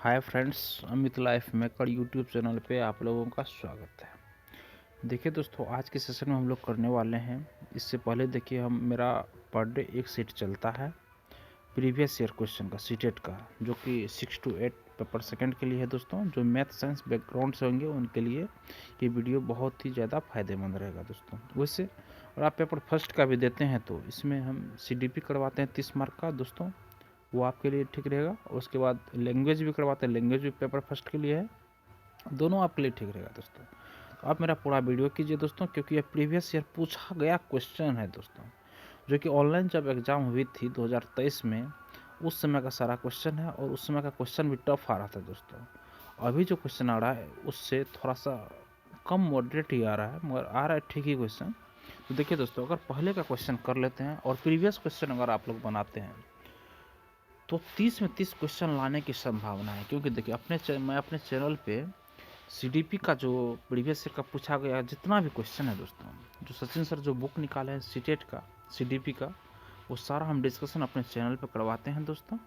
Hi friends, Amit life maker YouTube channel पे आप लोगों का स्वागत है। देखिए दोस्तों, आज के सेशन में हम लोग करने वाले हैं। इससे पहले देखिए, हम मेरा पर डे एक सेट चलता है प्रीवियस ईयर क्वेश्चन का, सीटेट का, जो कि 6 to 8 पेपर सेकंड के लिए है दोस्तों। जो मैथ साइंस बैकग्राउंड से होंगे उनके लिए ये वीडियो बहुत ही ज़्यादा फायदेमंद रहेगा दोस्तों। वैसे और आप पेपर फर्स्ट का भी देते हैं तो इसमें हम CDP करवाते हैं 30 मार्क का दोस्तों, वो आपके लिए ठीक रहेगा। और उसके बाद लैंग्वेज भी करवाते हैं, लैंग्वेज भी पेपर फर्स्ट के लिए है, दोनों आपके लिए ठीक रहेगा दोस्तों। तो आप मेरा पूरा वीडियो कीजिए दोस्तों, क्योंकि ये प्रीवियस ईयर पूछा गया क्वेश्चन है दोस्तों, जो कि ऑनलाइन जब एग्ज़ाम हुई थी 2023 में, उस समय का सारा क्वेश्चन है। और उस समय का क्वेश्चन भी टफ आ रहा था दोस्तों। अभी जो क्वेश्चन आ रहा है उससे थोड़ा सा कम मॉडरेट ही आ रहा है, मगर आ रहा है ठीक ही क्वेश्चन। तो देखिए दोस्तों, अगर पहले का क्वेश्चन कर लेते हैं और प्रीवियस क्वेश्चन अगर आप लोग बनाते हैं तो 30 में 30 क्वेश्चन लाने की संभावना है। क्योंकि देखिए, मैं अपने चैनल पे CDP का जो प्रीवियस ईयर का पूछा गया जितना भी क्वेश्चन है दोस्तों, जो सचिन सर जो बुक निकाले हैं सीटेट का, CDP का, वो सारा हम डिस्कशन अपने चैनल पे करवाते हैं दोस्तों।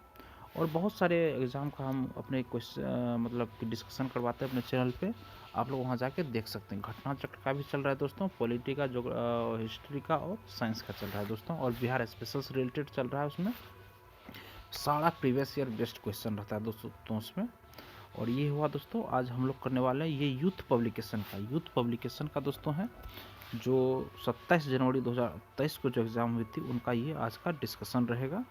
और बहुत सारे एग्ज़ाम का हम अपने क्वेश्चन मतलब कि डिस्कशन करवाते हैं अपने चैनल पे। आप लोग वहाँ जाके देख सकते हैं। घटना चक्र का भी चल रहा है दोस्तों, पॉलिटी का, जो हिस्ट्री का और साइंस का चल रहा है दोस्तों, और बिहार स्पेशल से रिलेटेड चल रहा है। उसमें सारा प्रीवियस ईयर बेस्ट क्वेश्चन रहता है दोस्तों तो उसमें। और ये हुआ दोस्तों, आज हम लोग करने वाले हैं ये यूथ पब्लिकेशन का दोस्तों है, जो 27 जनवरी 2023 को जो एग्ज़ाम हुई थी उनका ये आज का डिस्कशन रहेगा।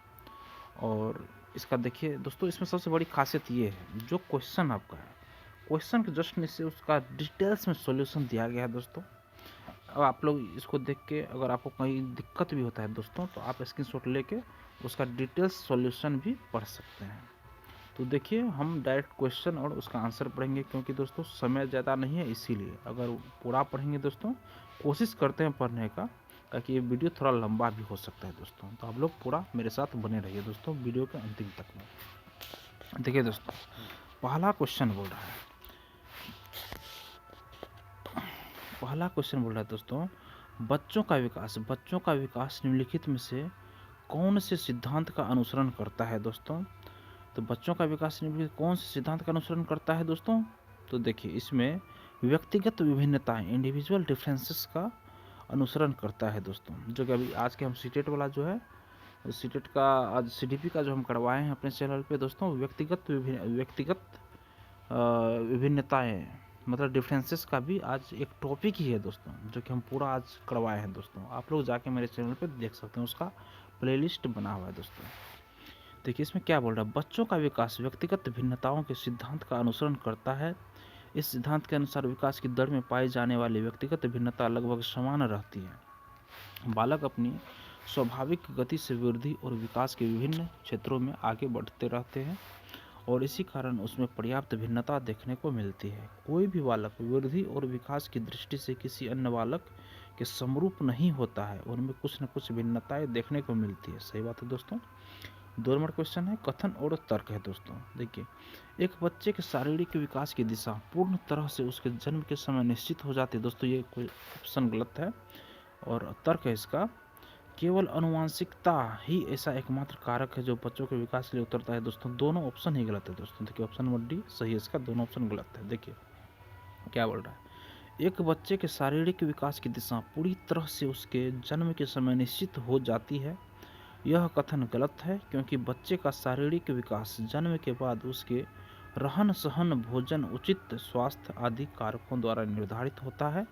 और इसका देखिए दोस्तों, इसमें सबसे बड़ी खासियत ये है, जो क्वेश्चन आपका है, क्वेश्चन के जस्ट नीचे उसका डिटेल्स में सॉल्यूशन दिया गया है दोस्तों। अब आप लोग इसको देख के अगर आपको कहीं दिक्कत भी होता है दोस्तों, तो आप स्क्रीनशॉट लेके उसका डिटेल्स सॉल्यूशन भी पढ़ सकते हैं। तो देखिए, हम डायरेक्ट क्वेश्चन और उसका आंसर पढ़ेंगे, क्योंकि दोस्तों समय ज़्यादा नहीं है, इसीलिए अगर पूरा पढ़ेंगे दोस्तों, कोशिश करते हैं पढ़ने का, ताकि ये वीडियो थोड़ा लंबा भी हो सकता है दोस्तों। तो आप लोग पूरा मेरे साथ बने रहिए दोस्तों वीडियो के अंतिम तक में। देखिए दोस्तों, पहला क्वेश्चन बोल रहा है, दोस्तों, बच्चों का विकास निम्नलिखित में से कौन से सिद्धांत का अनुसरण करता है दोस्तों। तो बच्चों का विकास निम्नलिखित कौन से सिद्धांत का अनुसरण करता है दोस्तों। तो देखिए, इसमें व्यक्तिगत विभिन्नताएं, इंडिविजुअल डिफरेंसेस का अनुसरण करता है दोस्तों। जो कि अभी आज के हम सीटेट वाला जो है, सीटेट का आज CDP का जो हम करवाए हैं अपने चैनल पे दोस्तों, व्यक्तिगत विभिन्नताएं मतलब डिफरेंसेस का भी आज एक टॉपिक ही है दोस्तों, जो कि हम पूरा आज करवाए हैं दोस्तों। आप लोग जाके मेरे चैनल पे देख सकते हैं, उसका प्लेलिस्ट बना हुआ है दोस्तों। देखिए, इसमें क्या बोल रहा है, बच्चों का विकास व्यक्तिगत भिन्नताओं के सिद्धांत का अनुसरण करता है। इस सिद्धांत के अनुसार विकास की दर में पाई जाने वाली व्यक्तिगत भिन्नता लगभग समान रहती है। बालक अपनी स्वाभाविक गति से वृद्धि और विकास के विभिन्न क्षेत्रों में आगे बढ़ते रहते हैं, और इसी कारण उसमें पर्याप्त भिन्नता देखने को मिलती है। कोई भी बालक वृद्धि और विकास की दृष्टि से किसी अन्य बालक के समरूप नहीं होता है, उनमें कुछ न कुछ भिन्नताएं देखने को मिलती है। सही बात है दोस्तों। 2 नंबर क्वेश्चन है, कथन और तर्क है दोस्तों। देखिए, एक बच्चे के शारीरिक विकास की दिशा पूर्ण तरह से उसके जन्म के समय निश्चित हो जाती है दोस्तों, ये कोई ऑप्शन गलत है। और तर्क है इसका, केवल अनुवांशिकता ही ऐसा एकमात्र कारक है जो बच्चों के विकास के लिए उतरता है दोस्तों। दोनों ऑप्शन ही गलत है दोस्तों। देखिए, ऑप्शन नंबर डी सही है इसका, दोनों ऑप्शन गलत है। देखिए क्या बोल रहा है, एक बच्चे के शारीरिक विकास की दिशा पूरी तरह से उसके जन्म के समय निश्चित हो जाती है, यह कथन गलत है, क्योंकि बच्चे का शारीरिक विकास जन्म के बाद उसके रहन सहन, भोजन, उचित स्वास्थ्य आदि कारकों द्वारा निर्धारित होता है।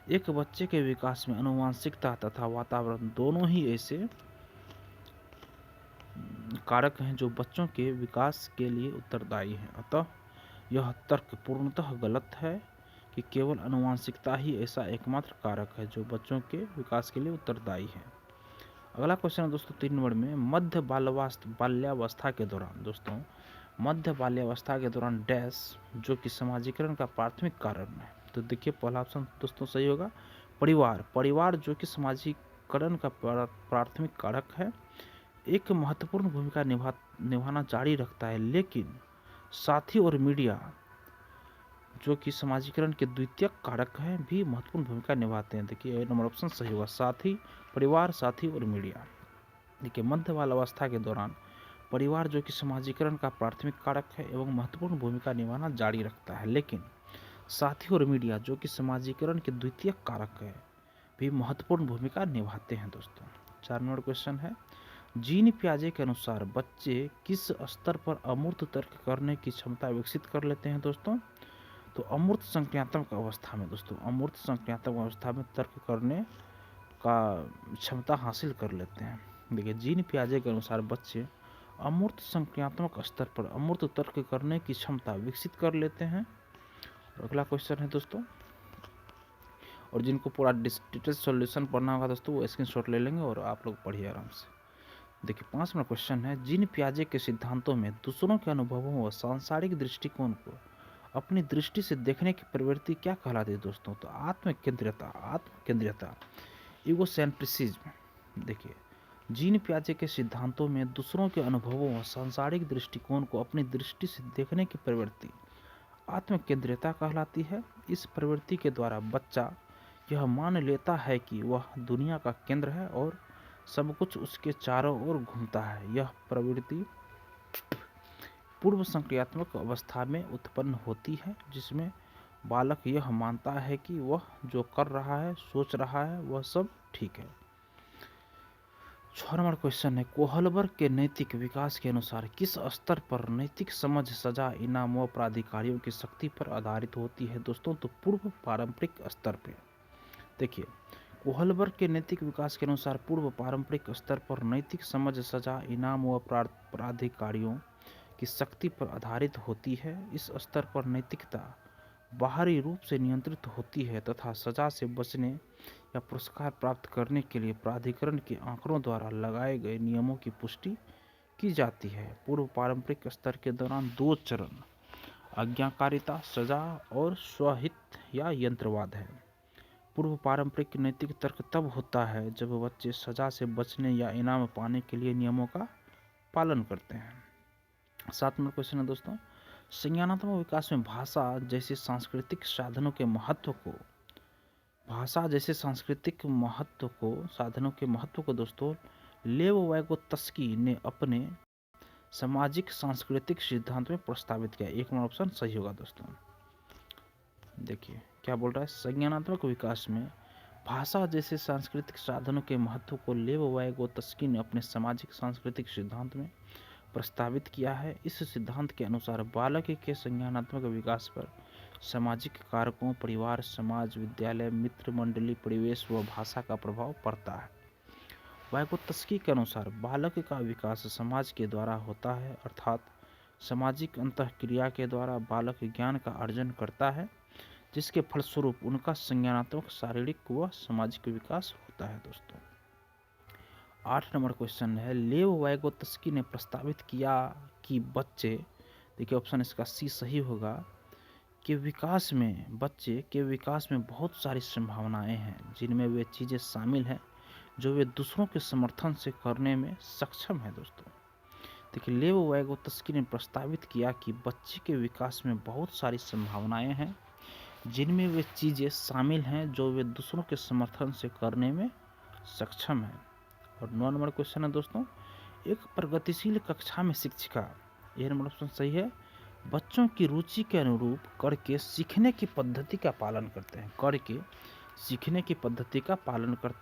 एक बच्चे के विकास में आनुवंशिकता तथा वातावरण दोनों ही ऐसे कारक हैं जो बच्चों के विकास के लिए उत्तरदायी हैं। अतः यह तर्क पूर्णतः गलत है कि केवल आनुवंशिकता ही ऐसा एकमात्र कारक है जो बच्चों के विकास के लिए उत्तरदायी है। अगला क्वेश्चन है दोस्तों 3 नंबर में, मध्य बाल्यावस्था के दौरान दोस्तों, मध्य बाल्यावस्था के दौरान डैश जो कि समाजीकरण का प्राथमिक कारण है। तो देखिए, पहला ऑप्शन दोस्तों सही होगा, परिवार जो कि समाजीकरण का प्राथमिक कारक है, एक महत्वपूर्ण भूमिका निभाना जारी रखता है, लेकिन साथी और मीडिया जो कि समाजीकरण के द्वितीयक कारक हैं भी महत्वपूर्ण भूमिका निभाते हैं। देखिए, नंबर ऑप्शन सही होगा, साथी, परिवार, साथी और मीडिया। देखिए, मध्य बाल अवस्था के दौरान परिवार जो कि समाजीकरण का प्राथमिक कारक है एवं महत्वपूर्ण भूमिका निभाना जारी रखता है, लेकिन साथी और मीडिया जो कि समाजीकरण के द्वितीयक कारक है भी महत्वपूर्ण भूमिका निभाते हैं दोस्तों। 4 नंबर क्वेश्चन है, जीन पियाजे के अनुसार बच्चे किस स्तर पर अमूर्त तर्क करने की क्षमता विकसित कर लेते हैं दोस्तों? तो अमूर्त संज्ञानात्मक अवस्था में दोस्तों, अमूर्त संज्ञानात्मक अवस्था में तर्क करने का क्षमता हासिल कर लेते हैं। देखिए, जीन पियाजे के अनुसार बच्चे अमूर्त संज्ञानात्मक स्तर पर अमूर्त तर्क करने की क्षमता विकसित कर लेते हैं। और अगला क्वेश्चन है दोस्तों, और जिनको पूरा डिटेल सॉल्यूशन पढ़ना होगा दोस्तों वो स्क्रीनशॉट ले लेंगे और आप लोग पढ़िए आराम से। देखिए, 5 नंबर क्वेश्चन है, जीन पियाजे के सिद्धांतों में दूसरों के अनुभवों व सांसारिक दृष्टिकोण को अपनी दृष्टि से देखने की प्रवृत्ति क्या कहलाती है दोस्तों? तो आत्मकेंद्रियता इगोसेंट्रिसिज्म। देखिए, जीन पियाजे के सिद्धांतों में दूसरों के अनुभवों व सांसारिक दृष्टिकोण को अपनी दृष्टि से देखने की प्रवृत्ति आत्मकेंद्रियता कहलाती है। इस प्रवृत्ति के द्वारा बच्चा यह मान लेता है कि वह दुनिया का केंद्र है और सब कुछ उसके चारों ओर घूमता है। यह प्रवृत्ति पूर्व संक्रियात्मक अवस्था में उत्पन्न होती है, जिसमें बालक यह मानता है कि वह जो कर रहा है, सोच रहा है, वह सब ठीक है। 6 नंबर क्वेश्चन है, कोहलबर्ग के नैतिक विकास के अनुसार किस स्तर पर नैतिक समझ, सजा, इनाम व प्राधिकारियों की शक्ति पर आधारित होती है दोस्तों? तो पूर्व पारंपरिक स्तर पर। देखिए, कोहलबर्ग के नैतिक विकास के अनुसार पूर्व पारंपरिक स्तर पर नैतिक समझ, सजा, इनाम व प्राधिकारियों की शक्ति पर आधारित होती है। इस स्तर पर नैतिकता बाहरी रूप से नियंत्रित होती है तथा सजा से बचने या पुरस्कार प्राप्त करने के लिए प्राधिकरण के आंकड़ों द्वारा लगाए गए नियमों की पुष्टि की जाती है। पूर्व पारंपरिक स्तर के दौरान 2 चरण आज्ञाकारिता, सजा और स्वहित या यंत्रवाद है। पूर्व पारंपरिक नैतिक तर्क तब होता है जब बच्चे सजा से बचने या इनाम पाने के लिए नियमों का पालन करते हैं। 7 नंबर क्वेश्चन है दोस्तों, संज्ञानात्मक विकास में भाषा जैसे सांस्कृतिक साधनों के महत्व को दोस्तों लेव वाइगोत्स्की ने अपने सामाजिक सांस्कृतिक सिद्धांत में प्रस्तावित किया। 1 नंबर ऑप्शन सही होगा दोस्तों। देखिए क्या बोल रहा है, संज्ञानात्मक विकास में भाषा जैसे सांस्कृतिक साधनों के महत्व को लेव वाइगोत्स्की ने अपने सामाजिक सांस्कृतिक सिद्धांत में प्रस्तावित किया है। इस सिद्धांत के अनुसार बालक के संज्ञानात्मक विकास पर सामाजिक कारकों, परिवार, समाज, विद्यालय, मित्र मंडली, परिवेश व भाषा का प्रभाव पड़ता है। वाइगोत्स्की के अनुसार बालक का विकास समाज के द्वारा होता है, अर्थात सामाजिक अंतःक्रिया के द्वारा बालक ज्ञान का अर्जन करता है, जिसके फलस्वरूप उनका संज्ञानात्मक, शारीरिक व सामाजिक विकास होता है दोस्तों। 8 नंबर क्वेश्चन है, लेव वाइगोत्स्की ने प्रस्तावित किया कि बच्चे, देखिए ऑप्शन इसका सी सही होगा, बच्चे के विकास में बहुत सारी संभावनाएं हैं, जिनमें वे चीज़ें शामिल हैं जो वे दूसरों के समर्थन से करने में सक्षम है दोस्तों। देखिए, लेव वाइगोत्स्की ने प्रस्तावित किया कि बच्चे के विकास में बहुत सारी संभावनाएं हैं, जिनमें वे चीज़ें शामिल हैं जो वे दूसरों के समर्थन से करने में सक्षम है। और 9 नंबर क्वेश्चन है दोस्तों, एक प्रगतिशील कक्षा में शिक्षिका, यह नंबर ऑप्शन सही है, बच्चों की रुचि के अनुरूप करके सीखने की पद्धति का पालन करते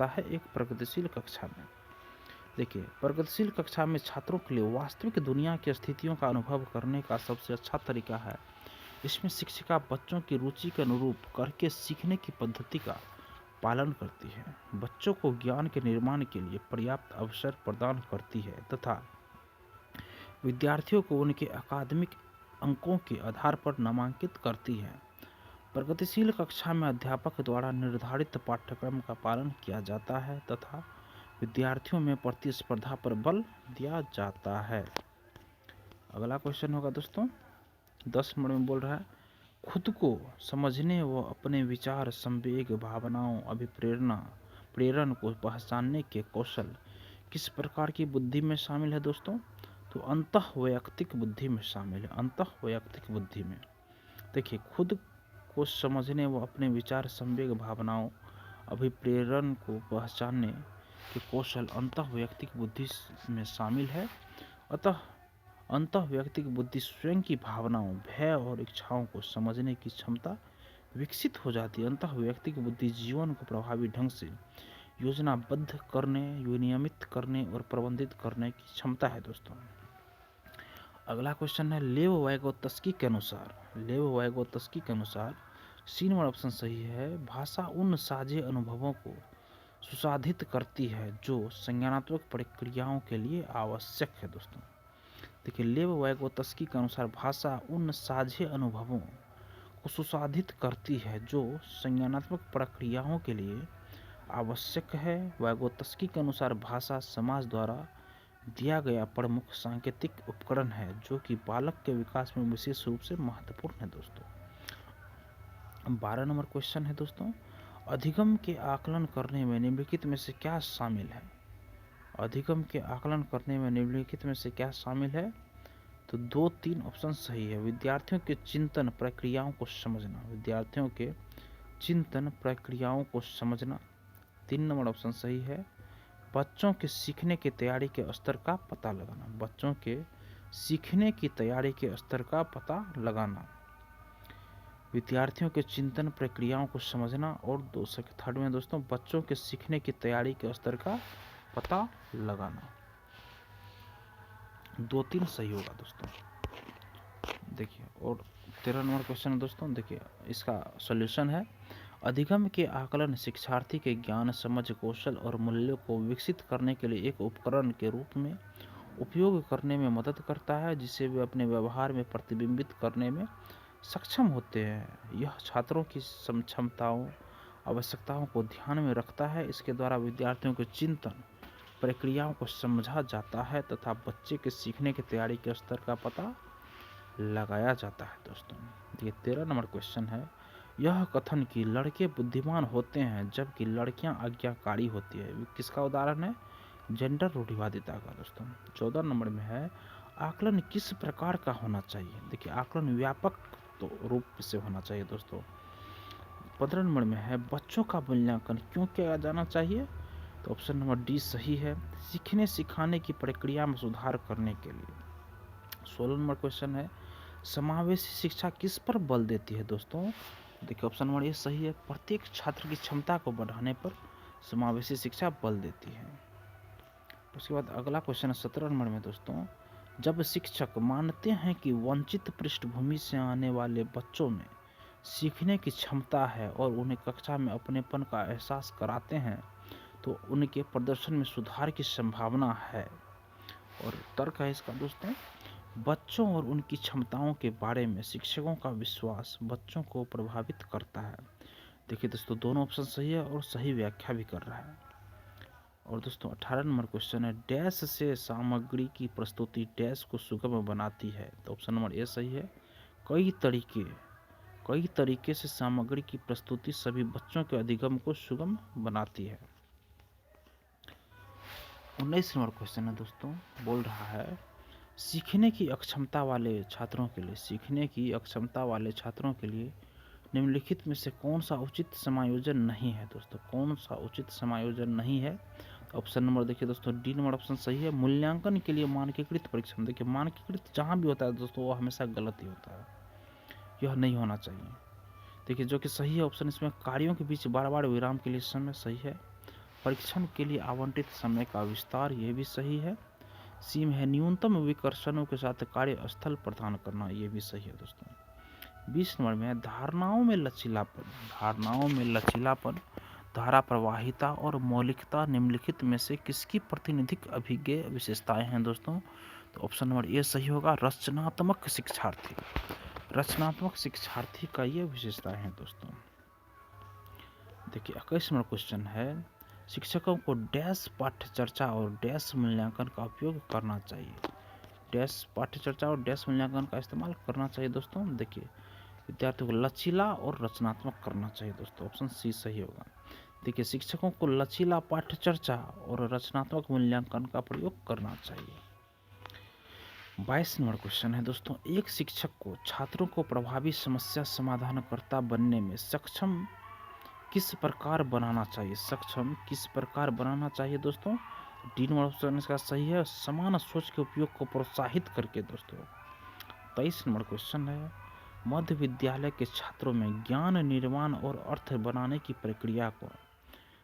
हैं, एक प्रगतिशील कक्षा में। देखिए, प्रगतिशील कक्षा में छात्रों के लिए वास्तविक दुनिया की स्थितियों का अनुभव करने का सबसे अच्छा तरीका है। इसमें शिक्षिका बच्चों की रुचि के अनुरूप करके सीखने की पद्धति का पालन करती है, बच्चों को ज्ञान के निर्माण के लिए पर्याप्त अवसर प्रदान करती है तथा विद्यार्थियों को उनके अकादमिक अंकों के आधार पर नामांकित करती है। प्रगतिशील कक्षा में अध्यापक द्वारा निर्धारित पाठ्यक्रम का पालन किया जाता है तथा विद्यार्थियों में प्रतिस्पर्धा पर बल दिया जाता है। अगला क्वेश्चन होगा दोस्तों, 10 नंबर में बोल रहा है, खुद को समझने व अपने विचार, संवेग, भावनाओं, प्रेरण को पहचानने के कौशल किस प्रकार की बुद्धि में शामिल है दोस्तों? तो अंतःवैयक्तिक बुद्धि में शामिल है, अंतःवैयक्तिक बुद्धि में। देखिए, खुद को समझने व अपने विचार, संवेग, भावनाओं, अभिप्रेरण को पहचानने के कौशल अंतःवैयक्तिक बुद्धि में शामिल है। अतः अंतः व्यक्ति की बुद्धि स्वयं की भावनाओं, भय और इच्छाओं को समझने की क्षमता विकसित हो जाती है। अंतः व्यक्ति की बुद्धि जीवन को प्रभावी ढंग से योजनाबद्ध करने, विनियमित करने और प्रबंधित करने की क्षमता है दोस्तों। अगला क्वेश्चन है लेव वाइगोत्स्की के अनुसार, सी नंबर ऑप्शन सही है, भाषा उन साझे अनुभवों को सुसाधित करती है जो संज्ञानात्मक प्रक्रियाओं के लिए आवश्यक है दोस्तों। देखिए लेव वाइगोत्स्की के अनुसार भाषा उन साझे अनुभवों को सुसाधित करती है जो संज्ञानात्मक प्रक्रियाओं के लिए आवश्यक है। वाइगोत्स्की के अनुसार भाषा समाज द्वारा दिया गया प्रमुख सांकेतिक उपकरण है जो कि बालक के विकास में विशेष रूप से महत्वपूर्ण है दोस्तों। 12 नंबर क्वेश्चन है दोस्तों, अधिगम के आकलन करने में निम्नलिखित में से क्या शामिल है? अधिगम के आकलन करने में निम्नलिखित में से क्या शामिल है? तो 2-3 ऑप्शन सही है। विद्यार्थियों के चिंतन प्रक्रियाओं को समझना, 3 नंबर ऑप्शन सही है। बच्चों के सीखने की तैयारी के स्तर का पता लगाना, विद्यार्थियों के चिंतन प्रक्रियाओं को समझना, और थर्ड में दोस्तों बच्चों के सीखने की तैयारी के स्तर का पता लगाना। 2-3 सही होगा दोस्तों। देखिए और 13 नंबर क्वेश्चन है दोस्तों, देखिए इसका सॉल्यूशन है, अधिगम के आकलन शिक्षार्थी के ज्ञान, समझ, कौशल और मूल्यों को विकसित करने के लिए एक उपकरण के रूप में उपयोग करने में मदद करता है जिसे वे अपने व्यवहार में प्रतिबिंबित करने में सक्षम होते हैं। यह छात्रों की क्षमताओं, आवश्यकताओं को ध्यान में रखता है। इसके द्वारा विद्यार्थियों के चिंतन प्रक्रियाओं को समझा जाता है तथा बच्चे के सीखने की तैयारी के स्तर का पता लगाया जाता है दोस्तों। ये 13 नंबर क्वेश्चन है, यह कथन कि लड़के बुद्धिमान होते हैं जबकि लड़कियां आज्ञाकारी होती है, किसका उदाहरण है? जेंडर रूढ़िवादिता का दोस्तों। 14 नंबर में है, आकलन किस प्रकार का होना चाहिए? देखिए आकलन व्यापक रूप से होना चाहिए दोस्तों। 15 नंबर में है, बच्चों का मूल्यांकन क्यों किया जाना चाहिए? तो ऑप्शन नंबर डी सही है, सीखने सिखाने की प्रक्रिया में सुधार करने के लिए। 16 नंबर क्वेश्चन है, समावेशी शिक्षा किस पर बल देती है दोस्तों? देखिए ऑप्शन नंबर ए सही है, प्रत्येक छात्र की क्षमता को बढ़ाने पर समावेशी शिक्षा बल देती है। उसके बाद अगला क्वेश्चन है 17 नंबर में दोस्तों, जब शिक्षक मानते हैं कि वंचित पृष्ठभूमि से आने वाले बच्चों में सीखने की क्षमता है और उन्हें कक्षा में अपनेपन का एहसास कराते हैं तो उनके प्रदर्शन में सुधार की संभावना है। और तर्क है इसका दोस्तों, बच्चों और उनकी क्षमताओं के बारे में शिक्षकों का विश्वास बच्चों को प्रभावित करता है। देखिए दोस्तों दोनों ऑप्शन सही है और सही व्याख्या भी कर रहा है। और दोस्तों 18 नंबर क्वेश्चन है, डैश से सामग्री की प्रस्तुति डैश को सुगम बनाती है। तो ऑप्शन नंबर ए सही है, कई तरीके से सामग्री की प्रस्तुति सभी बच्चों के अधिगम को सुगम बनाती है। 19 नंबर क्वेश्चन है दोस्तों, बोल रहा है, सीखने की अक्षमता वाले छात्रों के लिए निम्नलिखित में से कौन सा उचित समायोजन नहीं है दोस्तों? ऑप्शन नंबर देखिए दोस्तों डी नंबर ऑप्शन सही है, मूल्यांकन के लिए मानकीकृत परीक्षण। देखिए मानकीकृत जहाँ भी होता है दोस्तों वो हमेशा गलत ही होता है, यह नहीं होना चाहिए। देखिए जो कि सही है ऑप्शन इसमें, कार्यों के बीच बार बार विराम के लिए समय सही है। परीक्षण के लिए आवंटित समय का विस्तार, ये भी सही है। सी में है, न्यूनतम विकर्षणों के साथ कार्यस्थल प्रदान करना, ये भी सही है दोस्तों। 20 नंबर में है, धारणाओं में लचीलापन, धारा प्रवाहिता और मौलिकता निम्नलिखित में से किसकी प्रातिनिधिक अभिज्ञेय विशेषताएं हैं दोस्तों? तो ऑप्शन नंबर ए सही होगा, रचनात्मक शिक्षार्थी का ये विशेषताएं हैं दोस्तों। देखिए 21 नंबर क्वेश्चन है, शिक्षकों को डैश पाठ्यचर्चा और डैश मूल्यांकन का उपयोग करना चाहिए। डैश पाठ्यचर्चा और डैश मूल्यांकन का इस्तेमाल करना चाहिए दोस्तों। देखिए विद्यार्थियों को लचीला और रचनात्मक करना चाहिए दोस्तों, ऑप्शन सी सही होगा। देखिए शिक्षकों को लचीला पाठ्यचर्चा और रचनात्मक मूल्यांकन का प्रयोग करना चाहिए। 22 नंबर क्वेश्चन है दोस्तों, एक शिक्षक को छात्रों को प्रभावी समस्या समाधानकर्ता बनने में सक्षम किस प्रकार बनाना चाहिए दोस्तों? डी नंबर ऑप्शन इसका सही है। समान सोच के उपयोग को प्रोत्साहित करके दोस्तों। 23 नंबर क्वेश्चन है, मध्य विद्यालय के छात्रों में ज्ञान निर्माण और अर्थ बनाने की प्रक्रिया को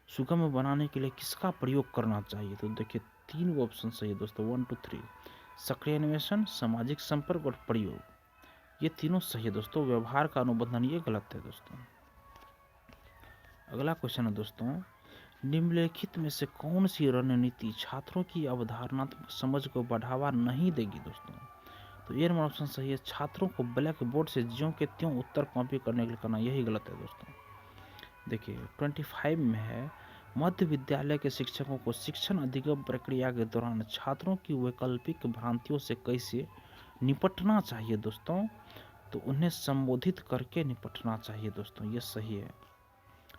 सुगम बनाने के लिए किसका प्रयोग करना चाहिए? तो देखिए 3 ऑप्शन सही है दोस्तों, 1 2 3। सक्रिय अन्वेषण, सामाजिक संपर्क और प्रयोग, ये तीनों सही है दोस्तों। व्यवहार का अनुबंधन ये गलत है दोस्तों। अगला क्वेश्चन है दोस्तों, निम्नलिखित में से कौन सी रणनीति छात्रों की अवधारणात्मक समझ को बढ़ावा नहीं देगी दोस्तों? तो ये नंबर ऑप्शन सही है। छात्रों को ब्लैक बोर्ड से ज्यों के त्यों उत्तर कॉपी करने के लिए करना, यही गलत है दोस्तों। देखिए 25 में है, मध्य विद्यालय के शिक्षकों को शिक्षण अधिगम प्रक्रिया के दौरान छात्रों की वैकल्पिक भ्रांतियों से कैसे निपटना चाहिए दोस्तों? तो उन्हें संबोधित करके निपटना चाहिए दोस्तों, ये सही है।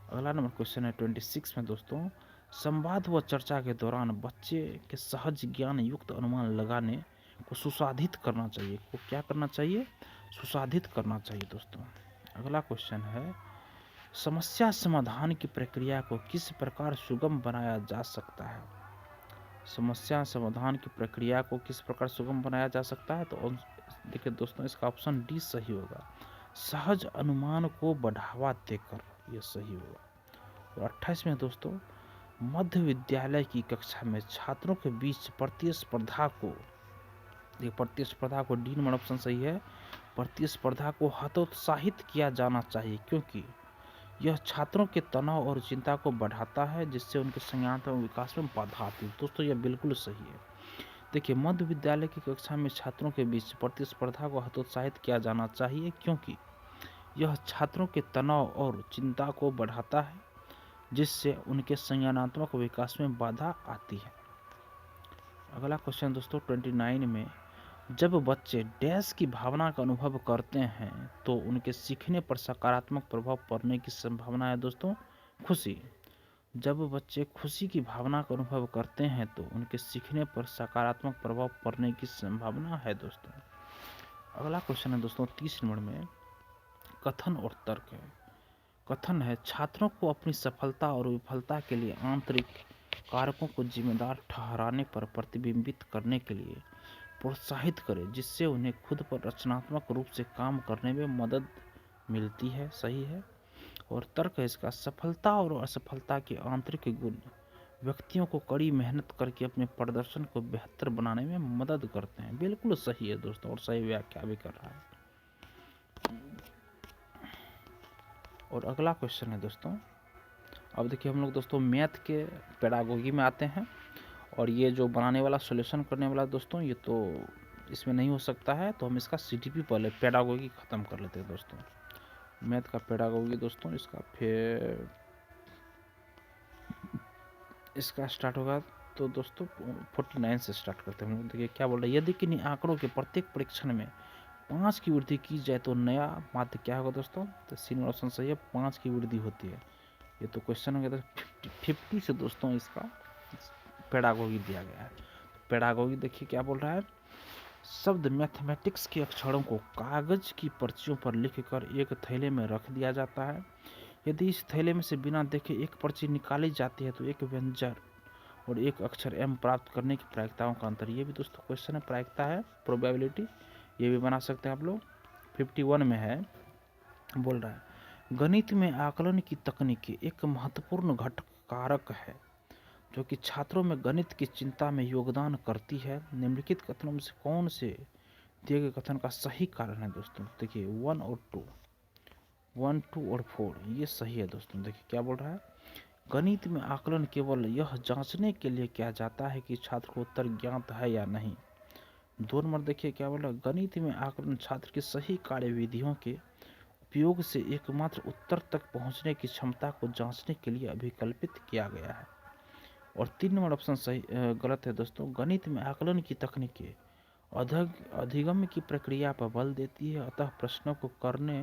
अगला नंबर क्वेश्चन है 26 में दोस्तों, संवाद व चर्चा के दौरान बच्चे के सहज ज्ञान युक्त अनुमान लगाने को सुसाधित करना चाहिए। को क्या करना चाहिए? सुसाधित करना चाहिए दोस्तों। अगला क्वेश्चन है, समस्या समाधान की प्रक्रिया को किस प्रकार सुगम बनाया जा सकता है? समस्या समाधान की प्रक्रिया को किस प्रकार सुगम बनाया जा सकता है? तो देखिए दोस्तों, इसका ऑप्शन डी सही होगा, सहज अनुमान को बढ़ावा देकर, यह सही होगा। और 28 में दोस्तों, मध्य विद्यालय की कक्षा में छात्रों के बीच प्रतिस्पर्धा को डी नंबर ऑप्शन सही है, प्रतिस्पर्धा को हतोत्साहित किया जाना चाहिए, क्योंकि यह छात्रों के तनाव और चिंता को बढ़ाता है, जिससे उनके संज्ञानात्मक विकास में बाधा आती है। दोस्तों यह बिल्कुल सही है। देखिए, मध्य विद्यालय की कक्षा में छात्रों के बीच प्रतिस्पर्धा को हतोत्साहित किया जाना चाहिए, क्योंकि यह छात्रों के तनाव और चिंता को बढ़ाता है, जिससे उनके संज्ञानात्मक विकास में बाधा आती है। अगला क्वेश्चन दोस्तों 29 में, जब बच्चे डैश की भावना का अनुभव करते हैं तो उनके सीखने पर सकारात्मक प्रभाव पड़ने की संभावना है दोस्तों। खुशी, जब बच्चे खुशी की भावना का अनुभव करते हैं तो उनके सीखने पर सकारात्मक प्रभाव पड़ने की संभावना है दोस्तों। अगला क्वेश्चन है दोस्तों 30 नंबर में, कथन और तर्क है। कथन है, छात्रों को अपनी सफलता और विफलता के लिए आंतरिक कारकों को जिम्मेदार ठहराने पर प्रतिबिंबित करने के लिए प्रोत्साहित करें, जिससे उन्हें खुद पर रचनात्मक रूप से काम करने में मदद मिलती है, सही है। और तर्क है इसका, सफलता और असफलता के आंतरिक गुण व्यक्तियों को कड़ी मेहनत करके अपने प्रदर्शन को बेहतर बनाने में मदद करते हैं, बिल्कुल सही है दोस्तों, और सही व्याख्या भी कर रहा है। और अगला क्वेश्चन है दोस्तों, अब देखिए हम लोग दोस्तों मैथ के पेडागोगी में आते हैं, और ये जो बनाने वाला सॉल्यूशन करने वाला दोस्तों, ये तो इसमें नहीं हो सकता है, तो हम इसका सीटीपी पहले पेडागोगी ख़त्म कर लेते हैं दोस्तों। मैथ का पेडागोगी दोस्तों, इसका फिर इसका स्टार्ट होगा तो दोस्तों 49 से स्टार्ट करते हैं हम लोग। देखिए क्या बोल रहे हैं, यदि किन्हीं आंकड़ों के प्रत्येक परीक्षण में 5 की वृद्धि की जाए तो नया माध्य क्या होगा दोस्तों? तो सी ऑप्शन सही है, 5 की वृद्धि होती है। ये तो क्वेश्चन हो गया था 50 से दोस्तों, इसका पेडागोगी दिया गया है। पेडागोगी देखिए क्या बोल रहा है, शब्द मैथमेटिक्स के अक्षरों को कागज की पर्चियों पर लिखकर एक थैले में रख दिया जाता है। यदि इस थैले में से बिना देखे एक पर्ची निकाली जाती है तो एक व्यंजन और एक अक्षर एम प्राप्त करने की प्रायिकताओं का अंतर, ये भी दोस्तों क्वेश्चन है, प्रायिकता है, प्रोबेबिलिटी, ये भी बना सकते हैं आप लोग। 51 में है, बोल रहा है, गणित में आकलन की तकनीक एक महत्वपूर्ण घटक कारक है जो कि छात्रों में गणित की चिंता में योगदान करती है। निम्नलिखित कथनों में से कौन से दिए गए कथन का सही कारण है दोस्तों? देखिए 1 और 2, 1, 2 और 4 ये सही है दोस्तों। देखिए क्या बोल रहा है, गणित में आकलन केवल यह जांचने के लिए किया जाता है कि छात्र को उत्तर ज्ञात है या नहीं। 2 नंबर देखिए क्या बोल रहा है, गणित में आकलन छात्र की सही कार्यविधियों के उपयोग से एकमात्र उत्तर तक पहुंचने की क्षमता को जांचने के लिए अभिकल्पित किया गया है। और 3 नंबर ऑप्शन सही गलत है दोस्तों, गणित में आकलन की तकनीकें अधिगम की प्रक्रिया पर बल देती है, अतः प्रश्नों को करने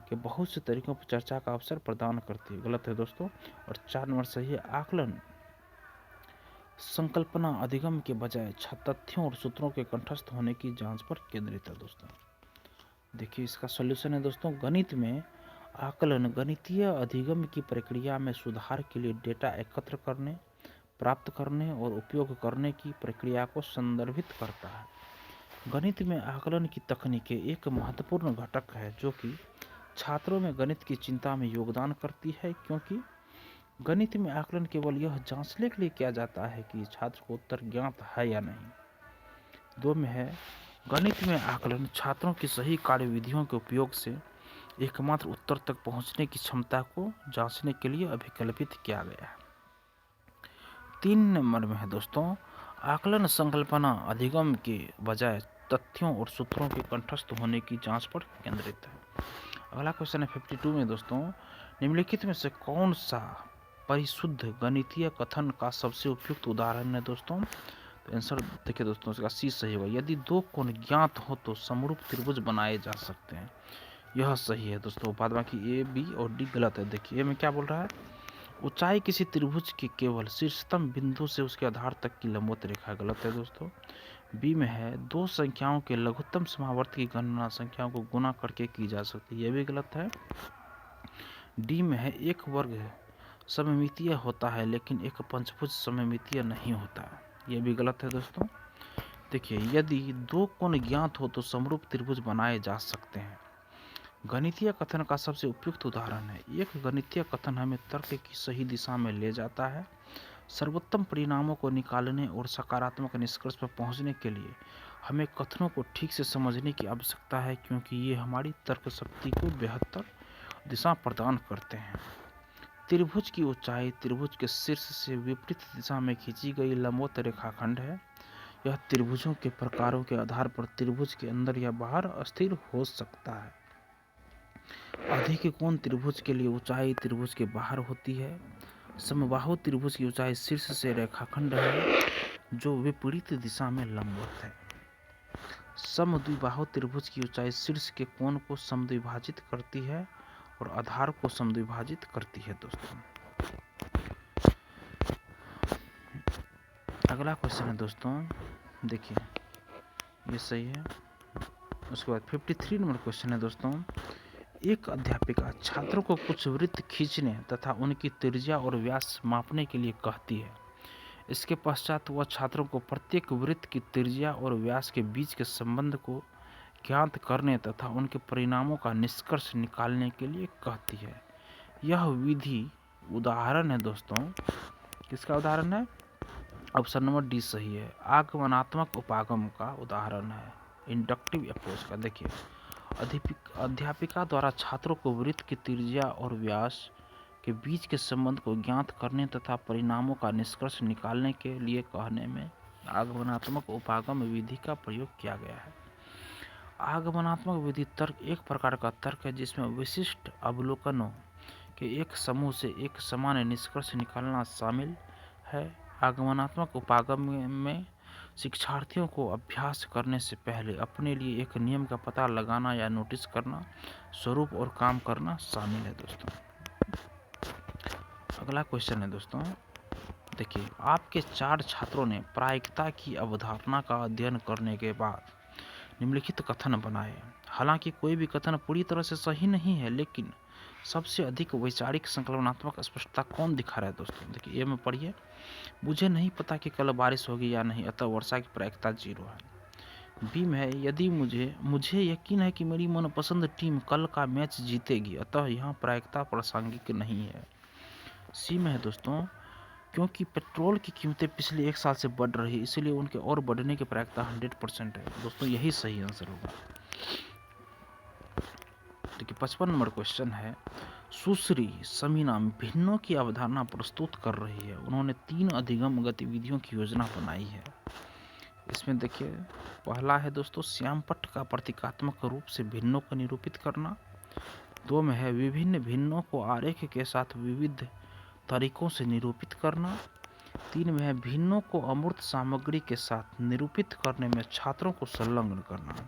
के बहुत से तरीकों पर चर्चा का अवसर प्रदान करती है, गलत है दोस्तों। और 4 नंबर सही है, आकलन संकल्पना अधिगम के बजाय तथ्यों और सूत्रों के कंठस्थ होने की जांच पर केंद्रित है दोस्तों। देखिए इसका सॉल्यूशन है दोस्तों, गणित में आकलन गणितीय अधिगम की प्रक्रिया में सुधार के लिए डेटा एकत्र करने, प्राप्त करने और उपयोग करने की प्रक्रिया को संदर्भित करता है। गणित में आकलन की तकनीकें एक महत्वपूर्ण घटक है जो कि छात्रों में गणित की चिंता में योगदान करती है, क्योंकि गणित में आकलन केवल यह जांचने के लिए किया जाता है कि छात्र को उत्तर ज्ञात है या नहीं। 2 में है, गणित में आकलन छात्रों की सही कार्यविधियों के उपयोग से एकमात्र उत्तर तक पहुंचने की क्षमता को जांचने के लिए अभिकल्पित किया गया है। 3 नंबर में है दोस्तों, आकलन संकल्पना अधिगम के बजाय तथ्यों और सूत्रों के कंठस्थ होने की जांच पर केंद्रित है। अगला क्वेश्चन है 52 में दोस्तों, निम्नलिखित में से कौन सा परिशुद्ध गणितीय कथन का सबसे उपयुक्त उदाहरण है दोस्तों? तो आंसर देखिए दोस्तों, इसका सी सही होगा। यदि 2 कोण ज्ञात हो तो समरूप त्रिभुज बनाए जा सकते हैं। यह सही है दोस्तों। बाद बाकी ए, बी और डी गलत है। देखिए में क्या बोल रहा है, ऊंचाई किसी त्रिभुज की केवल शीर्षतम बिंदु से उसके आधार तक की लंबवत रेखा, गलत है दोस्तों। बी में है, 2 संख्याओं के लघुत्तम समावर्त की गणना संख्याओं को गुना करके की जा सकती है, यह भी गलत है। डी में है, एक वर्ग सममितीय होता है लेकिन एक पंचभुज सममितीय नहीं होता, यह भी गलत है दोस्तों। देखिए, यदि 2 कोण ज्ञात हो तो समरूप त्रिभुज बनाए जा सकते हैं। गणितीय कथन का सबसे उपयुक्त उदाहरण है। एक गणितीय कथन हमें तर्क की सही दिशा में ले जाता है। सर्वोत्तम परिणामों को निकालने और सकारात्मक निष्कर्ष पर पहुंचने के लिए हमें कथनों को ठीक से समझने की आवश्यकता है, क्योंकि ये हमारी तर्क शक्ति को बेहतर दिशा प्रदान करते हैं। त्रिभुज की ऊंचाई त्रिभुज के शीर्ष से विपरीत दिशा में खींची गई लंबवत रेखाखंड है। यह त्रिभुजों के प्रकारों के आधार पर त्रिभुज के अंदर या बाहर स्थिर हो सकता है। अधिक कोण त्रिभुज के लिए ऊंचाई त्रिभुज के बाहर होती है। समबाहु त्रिभुज की ऊंचाई शीर्ष से रेखाखंड है जो विपरीत दिशा में लंबवत है। समद्विबाहु त्रिभुज की ऊंचाई शीर्ष के कोण को समद्विभाजित करती है और आधार को समद्विभाजित करती है दोस्तों। अगला क्वेश्चन है दोस्तों, देखिए ये सही है। उसके बाद 53 नंबर क्वेश्चन है दोस्तों, एक अध्यापिका छात्रों को कुछ वृत्त खींचने तथा उनकी त्रिज्या और व्यास मापने के लिए कहती है। इसके पश्चात वह छात्रों को प्रत्येक वृत्त की त्रिज्या और व्यास के बीच के संबंध को ज्ञात करने तथा उनके परिणामों का निष्कर्ष निकालने के लिए कहती है। यह विधि उदाहरण है दोस्तों, किसका उदाहरण है? ऑप्शन नंबर डी सही है, आगमनात्मक उपागम का उदाहरण है, इंडक्टिव अप्रोच का। देखिए, अध्यापिका द्वारा छात्रों को वृत्त की त्रिज्या और व्यास के बीच के संबंध को ज्ञात करने तथा परिणामों का निष्कर्ष निकालने के लिए कहने में आगमनात्मक उपागम विधि का प्रयोग किया गया है। आगमनात्मक विधि तर्क एक प्रकार का तर्क है जिसमें विशिष्ट अवलोकनों के एक समूह से एक सामान्य निष्कर्ष निकालना शामिल है। आगमनात्मक उपागम में शिक्षार्थियों को अभ्यास करने से पहले अपने लिए एक नियम का पता लगाना या नोटिस करना, स्वरूप और काम करना शामिल है दोस्तों। अगला क्वेश्चन है दोस्तों, देखिए, आपके 4 छात्रों ने प्रायिकता की अवधारणा का अध्ययन करने के बाद निम्नलिखित कथन बनाए। हालांकि कोई भी कथन पूरी तरह से सही नहीं है, लेकिन सबसे अधिक वैचारिक संकल्पनात्मक स्पष्टता कौन दिखा रहा है दोस्तों? देखिए, ये में पढ़िए, मुझे नहीं पता कि कल बारिश होगी या नहीं, अतः वर्षा की प्रायिकता 0 है। बी में है, यदि मुझे यकीन है कि मेरी मनपसंद टीम कल का मैच जीतेगी, अतः यहाँ प्रायिकता प्रासंगिक नहीं है। सी में है दोस्तों, क्योंकि पेट्रोल की कीमतें पिछले 1 साल से बढ़ रही, इसलिए उनके और बढ़ने की प्रायिकता 100% है दोस्तों, यही सही आंसर होगा। देखिए, 55 नंबर क्वेश्चन है, सुश्री समीना भिन्नों की अवधारणा प्रस्तुत कर रही है। उन्होंने 3 अधिगम गतिविधियों की योजना बनाई है। इसमें देखिए, पहला है दोस्तों, श्यामपट्ट का प्रतीकात्मक रूप से भिन्नों को निरूपित करना। 2 में है, विभिन्न भिन्नों को आरेख के साथ विविध तरीकों से निरूपित करना। 3 में है, भिन्नों को अमूर्त सामग्री के साथ निरूपित करने में छात्रों को संलग्न करना।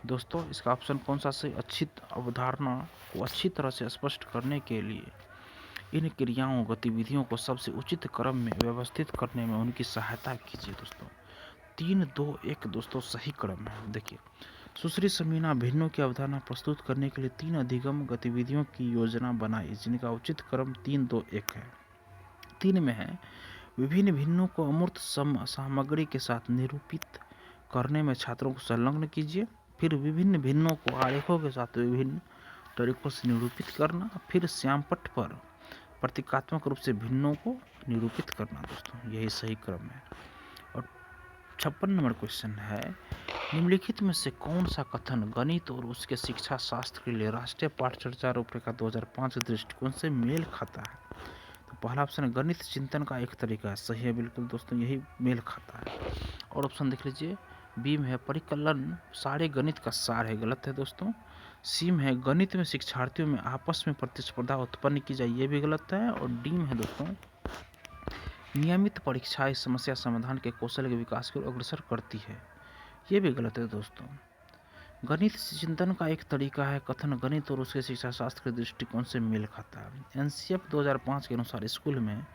दोस्तों, इसका ऑप्शन कौन सा सही? अच्छी अवधारणा को अच्छी तरह से स्पष्ट करने के लिए इन क्रियाओं गतिविधियों को सबसे उचित क्रम में व्यवस्थित करने में उनकी सहायता कीजिए दोस्तों। 3, 2, 1 दोस्तों सही क्रम है। देखिए, सुश्री समीना भिन्नों की अवधारणा प्रस्तुत करने के लिए 3 अधिगम गतिविधियों की योजना बनाई, जिनका उचित क्रम 3, 2, 1 है। 3 में है, विभिन्न भिन्नों को अमूर्त सामग्री के साथ निरूपित करने में छात्रों को संलग्न कीजिए। फिर विभिन्न भिन्नों को आरेखों के साथ विभिन्न तरीकों से निरूपित करना। फिर श्यामपट्ट पर प्रतीकात्मक रूप से भिन्नों को निरूपित करना। दोस्तों यही सही क्रम है। और 56 नंबर क्वेश्चन है, निम्नलिखित में से कौन सा कथन गणित और उसके शिक्षा शास्त्र के लिए राष्ट्रीय पाठ चर्चा रूपरेखा 2005 के दृष्टिकोण से मेल खाता है? तो पहला ऑप्शन है गणित चिंतन का एक तरीका है। सही है बिल्कुल दोस्तों, यही मेल खाता है। और ऑप्शन देख लीजिए, बी में है परिकलन सारे गणित का सार है। गलत है दोस्तों। सी में है गणित में शिक्षार्थियों में आपस में प्रतिस्पर्धा उत्पन्न की जाए। ये भी गलत है। और डी में है दोस्तों, नियमित परीक्षाएं समस्या समाधान के कौशल के विकास की ओर अग्रसर करती है। ये भी गलत है दोस्तों। गणित चिंतन का एक तरीका है कथन गणित और उसके शिक्षा शास्त्र के दृष्टिकोण से मेल खाता है। एनसीएफ 2005 के अनुसार स्कूल में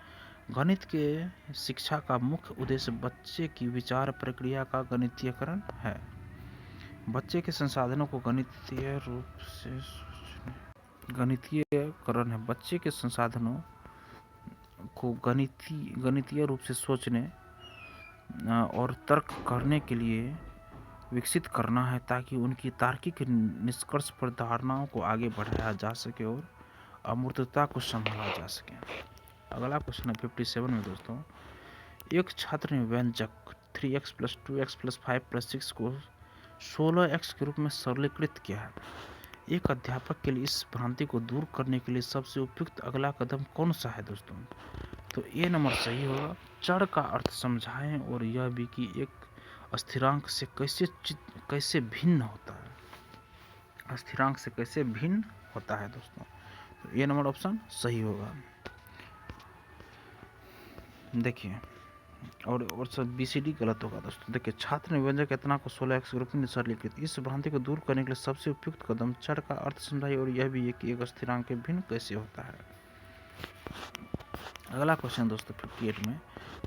गणित के शिक्षा का मुख्य उद्देश्य बच्चे की विचार प्रक्रिया का गणितीयकरण है। बच्चे के संसाधनों को गणितीय रूप से गणितीयकरण है। बच्चे के संसाधनों को गणितीय रूप से सोचने और तर्क करने के लिए विकसित करना है, ताकि उनकी तार्किक निष्कर्ष पर धारणाओं को आगे बढ़ाया जा सके और अमूर्तता को संभाला जा सके। अगला क्वेश्चन है 57 में दोस्तों, एक छात्र ने व्यंजक 3x + 2x + 5 + 6 को 16x के रूप में सरलीकृत किया है। एक अध्यापक के लिए इस भ्रांति को दूर करने के लिए सबसे उपयुक्त अगला कदम कौन सा है दोस्तों? तो ए नंबर सही होगा। चर का अर्थ समझाएं और यह भी कि एक स्थिरांक से कैसे भिन्न होता है। स्थिरांक से कैसे भिन्न होता है दोस्तों। तो ये नंबर ऑप्शन सही होगा। देखिए, और सब BCD गलत होगा दोस्तों। देखिए, छात्र ने व्यंजक इतना को 16x के रूप में सरलीकृत। इस भ्रांति को दूर करने के लिए सबसे उपयुक्त कदम चर का अर्थ समझाइए और यह भी कि एक स्थिरांक के भिन्न कैसे होता है। अगला क्वेश्चन दोस्तों 58 में,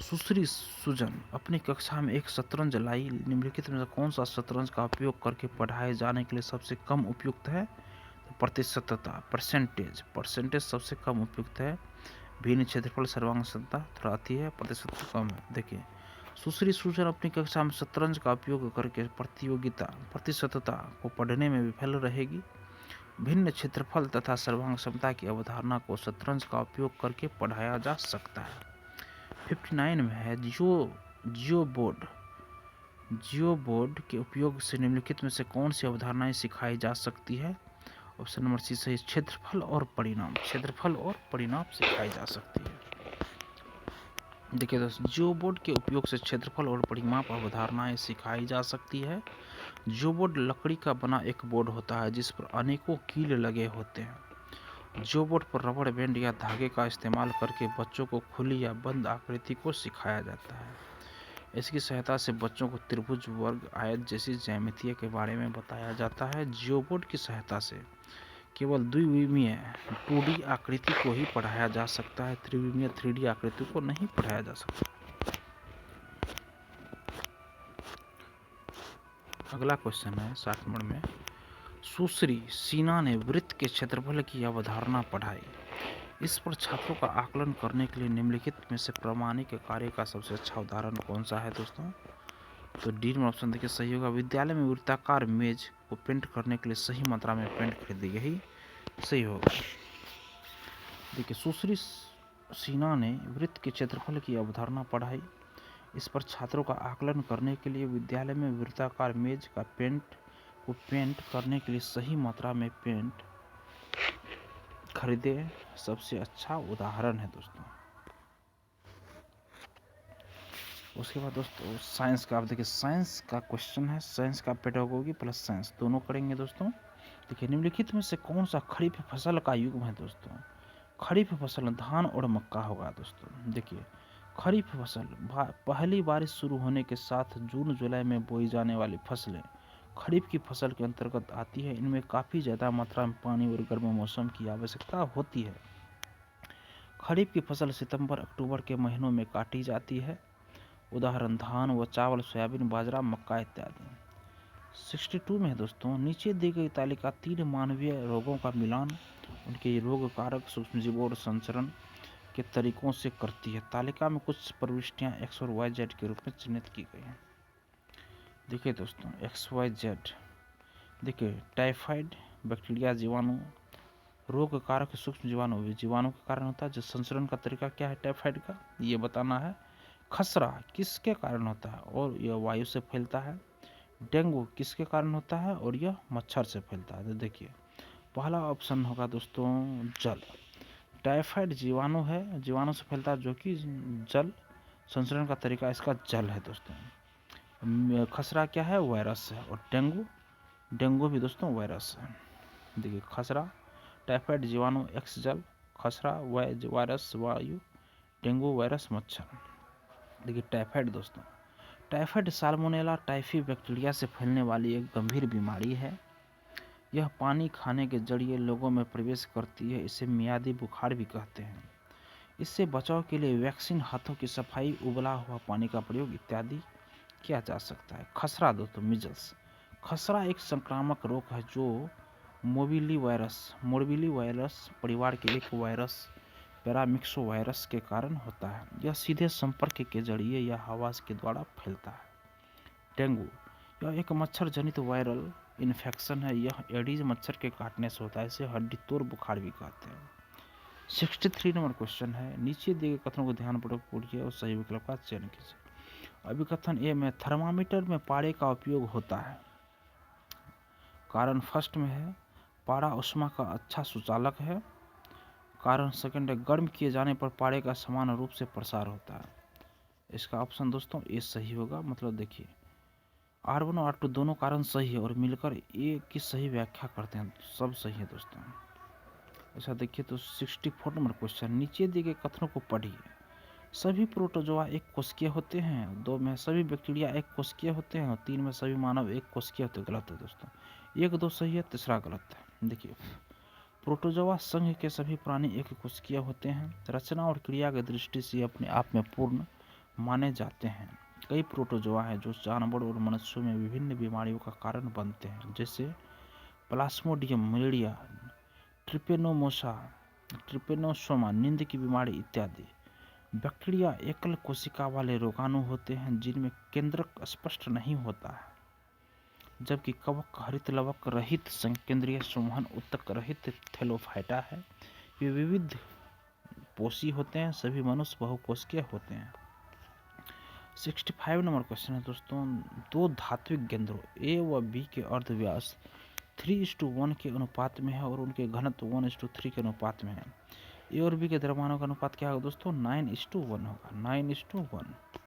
सुश्री सुजन अपनी कक्षा में एक शतरंज लाई। निम्नलिखित में से कौन सा शतरंज का उपयोग करके पढ़ाए जाने के लिए सबसे कम उपयुक्त है? तो प्रतिशतता, परसेंटेज सबसे कम उपयुक्त है। भिन्न क्षेत्रफल सर्वांग क्षमता थोड़ा आती है, प्रतिशत कम है। देखिए, सुश्री सुजन अपनी कक्षा में शतरंज का उपयोग करके प्रतिशतता को पढ़ने में विफल रहेगी। भिन्न क्षेत्रफल तथा सर्वांग क्षमता की अवधारणा को शतरंज का उपयोग करके पढ़ाया जा सकता है। 59 में है जियो बोर्ड के उपयोग से निम्नलिखित में से कौन सी अवधारणाएं सिखाई जा सकती है? ऑप्शन नंबर सी सही, क्षेत्रफल और परिणाम सिखाई जा सकती है। देखिए दोस्तों, जियो बोर्ड के उपयोग से क्षेत्रफल और परिमाप अवधारणाएं सिखाई जा सकती है। जियो बोर्ड लकड़ी का बना एक बोर्ड होता है जिस पर अनेकों कील लगे होते हैं। जियो बोर्ड पर रबड़ बैंड या धागे का इस्तेमाल करके बच्चों को खुली या बंद आकृति को सिखाया जाता है। इसकी सहायता से बच्चों को त्रिभुज, वर्ग, आयत जैसी ज्यामिति के बारे में बताया जाता है। जियो बोर्ड की सहायता से केवल द्विविमीय 2D आकृति को ही पढ़ाया जा सकता है, त्रिविमीय 3D आकृति को नहीं पढ़ाया जा सकता। अगला क्वेश्चन है 60 नंबर में, सुश्री सीना ने वृत्त के क्षेत्रफल की अवधारणा पढ़ाई। इस पर छात्रों का आकलन करने के लिए निम्नलिखित में से प्रामाणिक कार्य का सबसे अच्छा उदाहरण कौन सा है दोस्तों? तो डी नंबर ऑप्शन देखिए सही होगा। विद्यालय में वृत्ताकार मेज को पेंट करने के लिए सही मात्रा में पेंट खरीदी, यही सही होगा। देखिए, सुश्री सीना ने वृत्त के क्षेत्रफल की अवधारणा पढ़ाई। इस पर छात्रों का आकलन करने के लिए विद्यालय में वृत्ताकार मेज का पेंट करने के लिए सही मात्रा में पेंट खरीदे सबसे अच्छा उदाहरण है दोस्तों। उसके बाद दोस्तों साइंस का, आप देखिए साइंस का क्वेश्चन है। साइंस का पेडागोगी प्लस साइंस दोनों करेंगे दोस्तों। देखिए, निम्नलिखित में से कौन सा खरीफ फसल का युग्म है दोस्तों? खरीफ फसल धान और मक्का होगा दोस्तों। देखिए, खरीफ फसल पहली बारिश शुरू होने के साथ जून जुलाई में बोई जाने वाली फसलें खरीफ की फसल के अंतर्गत आती है। इनमें काफ़ी ज़्यादा मात्रा में पानी और गर्म मौसम की आवश्यकता होती है। खरीफ की फसल सितंबर अक्टूबर के महीनों में काटी जाती है। उदाहरण धान व चावल, सोयाबीन, बाजरा, मक्का इत्यादि। 62 में है दोस्तों, नीचे दी गई तालिका 3 मानवीय रोगों का मिलान, उनके रोग कारक, सूक्ष्मजीवों और संचरण के तरीकों से करती है। तालिका में कुछ प्रविष्टियां एक्स और वाई जेड के रूप में चिन्हित की गई हैं। देखिए दोस्तों, एक्स वाई जेड, देखिए टाइफाइड बैक्टीरिया जीवाणु, रोग कारक सूक्ष्म जीवाणु जीवाणु के कारण होता है। जो संचरण का तरीका क्या है टाइफाइड का, ये बताना है। खसरा किसके कारण होता है और यह वायु से फैलता है। डेंगू किसके कारण होता है और यह मच्छर से फैलता है। तो देखिए पहला ऑप्शन होगा दोस्तों जल। टाइफाइड जीवाणु है, जीवाणु से फैलता है जो कि जल, संचरण का तरीका इसका जल है दोस्तों। खसरा क्या है, वायरस है। और डेंगू भी दोस्तों वायरस है। देखिए खसरा, टाइफाइड जीवाणु एक्स जल, खसरा वायरस वायु, डेंगू वायरस मच्छर। देखिए टाइफाइड दोस्तों, टाइफाइड साल्मोनेला टाइफी बैक्टीरिया से फैलने वाली एक गंभीर बीमारी है। यह पानी खाने के जरिए लोगों में प्रवेश करती है। इसे मियादी बुखार भी कहते हैं। इससे बचाव के लिए वैक्सीन, हाथों की सफाई, उबला हुआ पानी का प्रयोग इत्यादि किया जा सकता है। खसरा दोस्तों मिजल्स, खसरा एक संक्रामक रोग है जो मोरबीली वायरस परिवार के एक वायरस पैरामिक्सो वायरस के कारण होता है। यह सीधे संपर्क के जरिए या हवा के द्वारा फैलता है। डेंगू, यह एक मच्छर जनित वायरल इन्फेक्शन है। यह एडीज मच्छर के काटने से होता है। इसे हड्डी तोड़ बुखार भी कहते हैं। 63 नंबर क्वेश्चन है, नीचे दिए गए कथनों को ध्यानपूर्वक पढ़िए और सही विकल्प का चयन कीजिए। अभी कथन ए में थर्मामीटर में पारे का उपयोग होता है। कारण फर्स्ट में है पारा ऊष्मा का अच्छा सुचालक है। कारण सेकंड है गर्म किए जाने पर पारे का समान रूप से प्रसार होता है। इसका ऑप्शन दोस्तों ए सही होगा। मतलब देखिए R1 और R2 दोनों कारण सही है और मिलकर ए की सही व्याख्या करते हैं। सब सही है दोस्तों। ऐसा देखिए तो 64 नंबर क्वेश्चन, नीचे दिए गए कथनों को पढ़िए। सभी प्रोटोजोआ एक कोशिकीय होते हैं। 2 में सभी बैक्टीरिया एक कोशिकीय होते हैं। और 3 में सभी मानव एक कोशिकीय होते हैं। गलत है दोस्तों, 1, 2 सही है, तीसरा गलत है। देखिए प्रोटोजोआ संघ के सभी प्राणी एक कोशिकीय होते हैं। रचना और क्रिया की दृष्टि से अपने आप में पूर्ण माने जाते हैं। कई प्रोटोजोआ हैं जो जानवर और मनुष्यों में विभिन्न बीमारियों का कारण बनते हैं, जैसे प्लाज्मोडियम मलेरिया, ट्रिपेनोसोमा नींद की बीमारी इत्यादि। बैक्टीरिया एकल कोशिका वाले रोगाणु होते हैं जिनमें केंद्रक स्पष्ट नहीं होता है, जबकि कवक हरित लवक रहित संकेंद्रीय संवहन उत्तक रहित थैलोफाइटा है। ये विविध पोषी होते हैं। सभी मनुष्य बहुकोशिकीय होते हैं। 65 नंबर क्वेश्चन है दोस्तों, 2 धात्विक केंद्रों ए व बी के अर्धव्यास 3:1 के अनुपात में है और उनके घनत्व 1:3 के अनुपात में है। ए और बी के द्रव्यमानों का अनुपात क्या होगा दोस्तों, 9:1 होगा। 9:1।